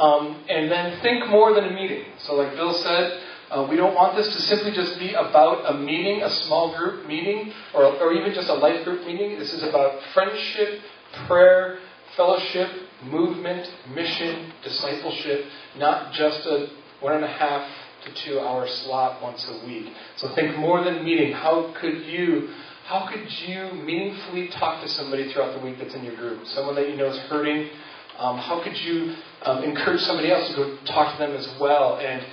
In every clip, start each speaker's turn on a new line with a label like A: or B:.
A: And then think more than a meeting. So like Bill said, we don't want this to simply just be about a meeting, a small group meeting, or even just a life group meeting. This is about friendship, prayer, fellowship, movement, mission, discipleship, not just a 1.5 to 2 hour slot once a week. So think more than meeting. How could you meaningfully talk to somebody throughout the week that's in your group? Someone that you know is hurting. How could you encourage somebody else to go talk to them as well and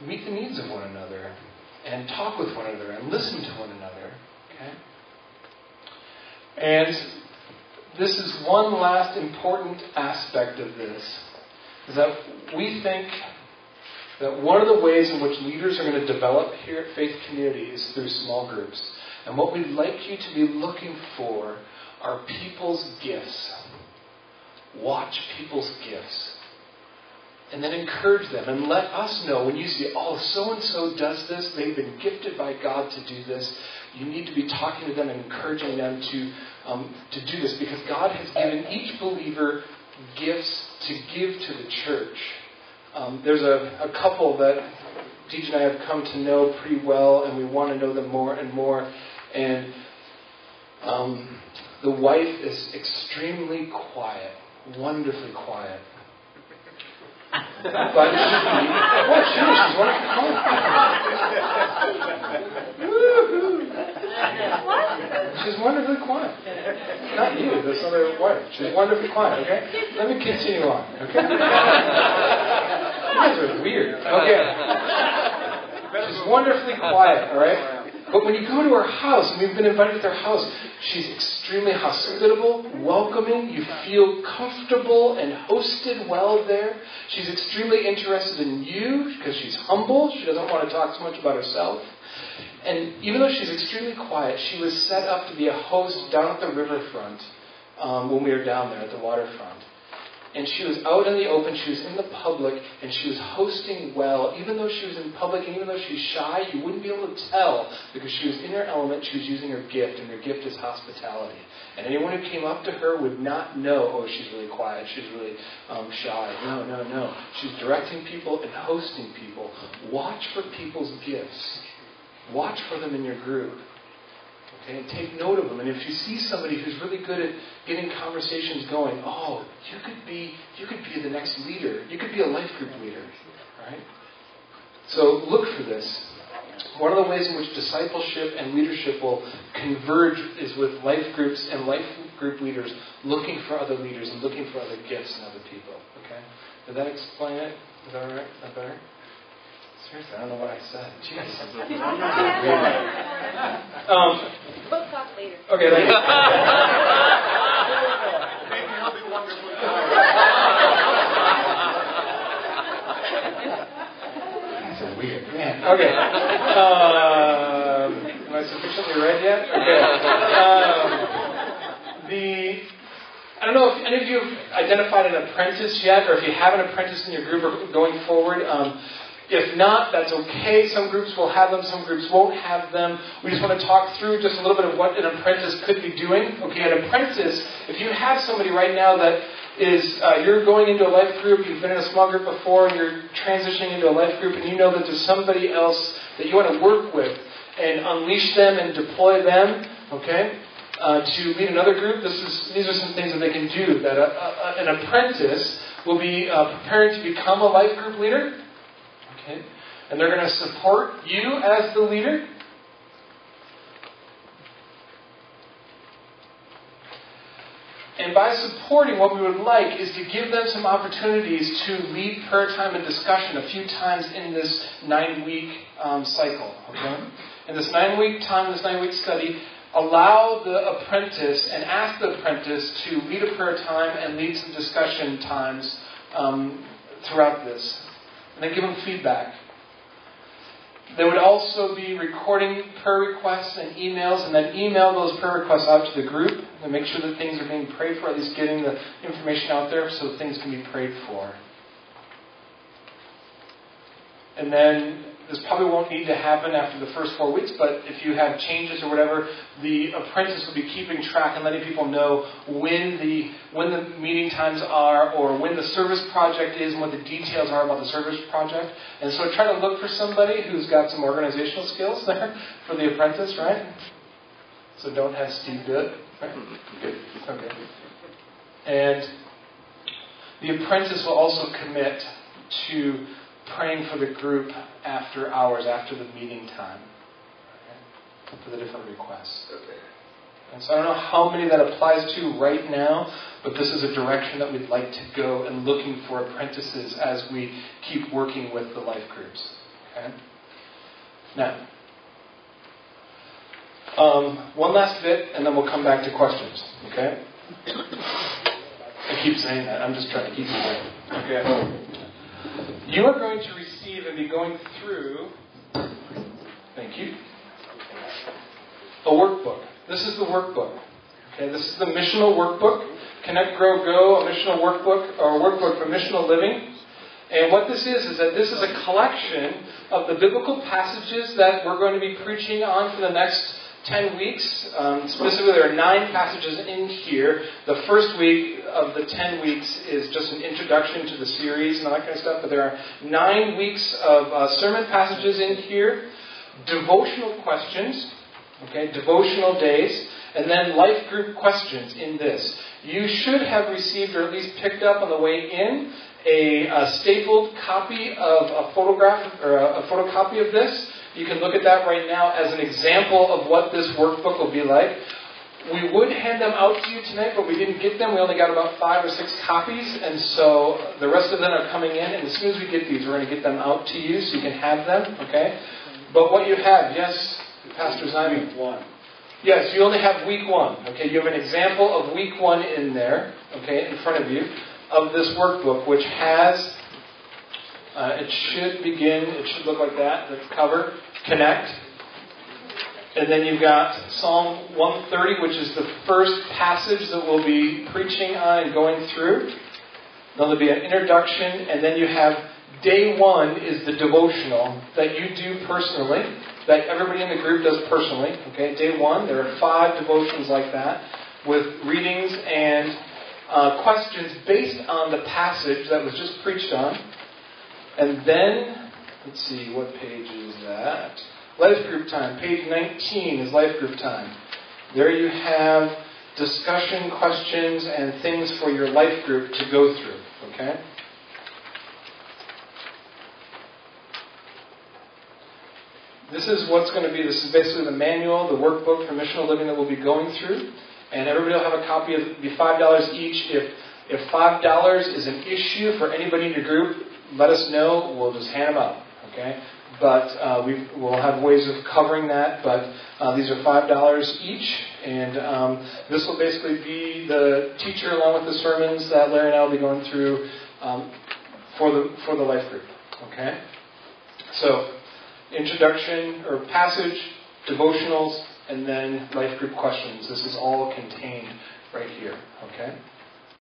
A: meet the needs of one another and talk with one another and listen to one another? Okay? And this is one last important aspect of this, is that we think that one of the ways in which leaders are going to develop here at Faith Community is through small groups. And what we'd like you to be looking for are people's gifts. Watch people's gifts. And then encourage them and let us know when you see, oh, so-and-so does this, they've been gifted by God to do this. You need to be talking to them and encouraging them to do this, because God has given each believer gifts to give to the church. There's a couple that Deej and I have come to know pretty well, and we want to know them more and more. And the wife is extremely quiet, wonderfully quiet. But she's wonderfully quiet. She's wonderfully quiet. Not you, this other wife. She's wonderfully quiet, okay? Let me continue on, okay? You guys are weird. Okay. She's wonderfully quiet, alright? But when you go to her house, and we've been invited to their house, she's extremely hospitable, welcoming. You feel comfortable and hosted well there. She's extremely interested in you because she's humble. She doesn't want to talk so much about herself. And even though she's extremely quiet, she was set up to be a host down at the riverfront when we were down there at the waterfront. And she was out in the open, she was in the public, and she was hosting well. Even though she was in public, and even though she's shy, you wouldn't be able to tell, because she was in her element, she was using her gift, and her gift is hospitality. And anyone who came up to her would not know, oh, she's really quiet, she's really shy. No. She's directing people and hosting people. Watch for people's gifts. Watch for them in your group. Okay, and take note of them. And if you see somebody who's really good at getting conversations going, oh, you could be the next leader. You could be a life group leader. Right? So look for this. One of the ways in which discipleship and leadership will converge is with life groups and life group leaders looking for other leaders and looking for other gifts in other people. Okay? Did that explain it? Is that all right? Is that better? Seriously, I don't know what I said. Jeez.
B: We'll talk later.
A: Okay, thank you. That's weird. Man. Okay. Am I sufficiently read yet? Okay. I don't know if any of you have identified an apprentice yet, or if you have an apprentice in your group or going forward. If not, that's okay. Some groups will have them, some groups won't have them. We just want to talk through just a little bit of what an apprentice could be doing. Okay, an apprentice, if you have somebody right now that is, you're going into a life group, you've been in a small group before, and you're transitioning into a life group, and you know that there's somebody else that you want to work with and unleash them and deploy them, okay, to lead another group, these are some things that they can do. That an apprentice will be preparing to become a life group leader. Okay. And they're going to support you as the leader. And by supporting, what we would like is to give them some opportunities to lead prayer time and discussion a few times in this 9-week cycle. Okay? In this 9-week time, this 9-week study, allow the apprentice and ask the apprentice to lead a prayer time and lead some discussion times throughout this. And then give them feedback. They would also be recording prayer requests and emails, and then email those prayer requests out to the group and make sure that things are being prayed for, at least getting the information out there so things can be prayed for. And then this probably won't need to happen after the first 4 weeks, but if you have changes or whatever, the apprentice will be keeping track and letting people know when the meeting times are, or when the service project is, and what the details are about the service project. And so try to look for somebody who's got some organizational skills there for the apprentice, right? So don't have Steve do it, right? Good. Okay. And the apprentice will also commit to praying for the group after hours, after the meeting time, okay, for the different requests. Okay. And so I don't know how many that applies to right now, but this is a direction that we'd like to go in looking for apprentices as we keep working with the life groups. Okay. Now, one last bit, and then we'll come back to questions. Okay. I keep saying that. I'm just trying to keep you there. Okay. You are going to receive and be going through, thank you, a workbook. This is the workbook. Okay, this is the missional workbook. Connect, Grow, Go, a missional workbook, or a workbook for missional living. And what this is that this is a collection of the biblical passages that we're going to be preaching on for the next 10 weeks. Specifically, there are 9 passages in here. The first week of the 10 weeks is just an introduction to the series and all that kind of stuff. But there are 9 weeks of sermon passages in here. Devotional questions. Okay, devotional days. And then life group questions in this. You should have received, or at least picked up on the way in, a stapled copy of a photograph, or a photocopy of this. You can look at that right now as an example of what this workbook will be like. We would hand them out to you tonight, but we didn't get them. We only got about 5 or 6 copies, and so the rest of them are coming in. And as soon as we get these, we're going to get them out to you so you can have them. Okay? But what you have, yes, Pastor Simon?
C: Week 1.
A: Yes, you only have week 1. Okay, you have an example of week 1 in there. Okay, in front of you, of this workbook, which has. It should look like that, the cover, Connect. And then you've got Psalm 130, which is the first passage that we'll be preaching on and going through. Then there'll be an introduction, and then you have day 1 is the devotional that you do personally, that everybody in the group does personally. Okay, day 1, there are 5 devotions like that, with readings and questions based on the passage that was just preached on. And then, let's see, what page is that? Life group time. Page 19 is life group time. There you have discussion, questions, and things for your life group to go through. Okay? This is what's going to be. This is basically the manual, the workbook for missional living that we'll be going through. And everybody will have a copy. It'll be $5 each. If $5 is an issue for anybody in your group, let us know. We'll just hand them out. Okay? But we'll have ways of covering that. But these are $5 each. And this will basically be the teacher along with the sermons that Larry and I will be going through for the life group. Okay? So, introduction or passage, devotionals, and then life group questions. This is all contained right here. Okay?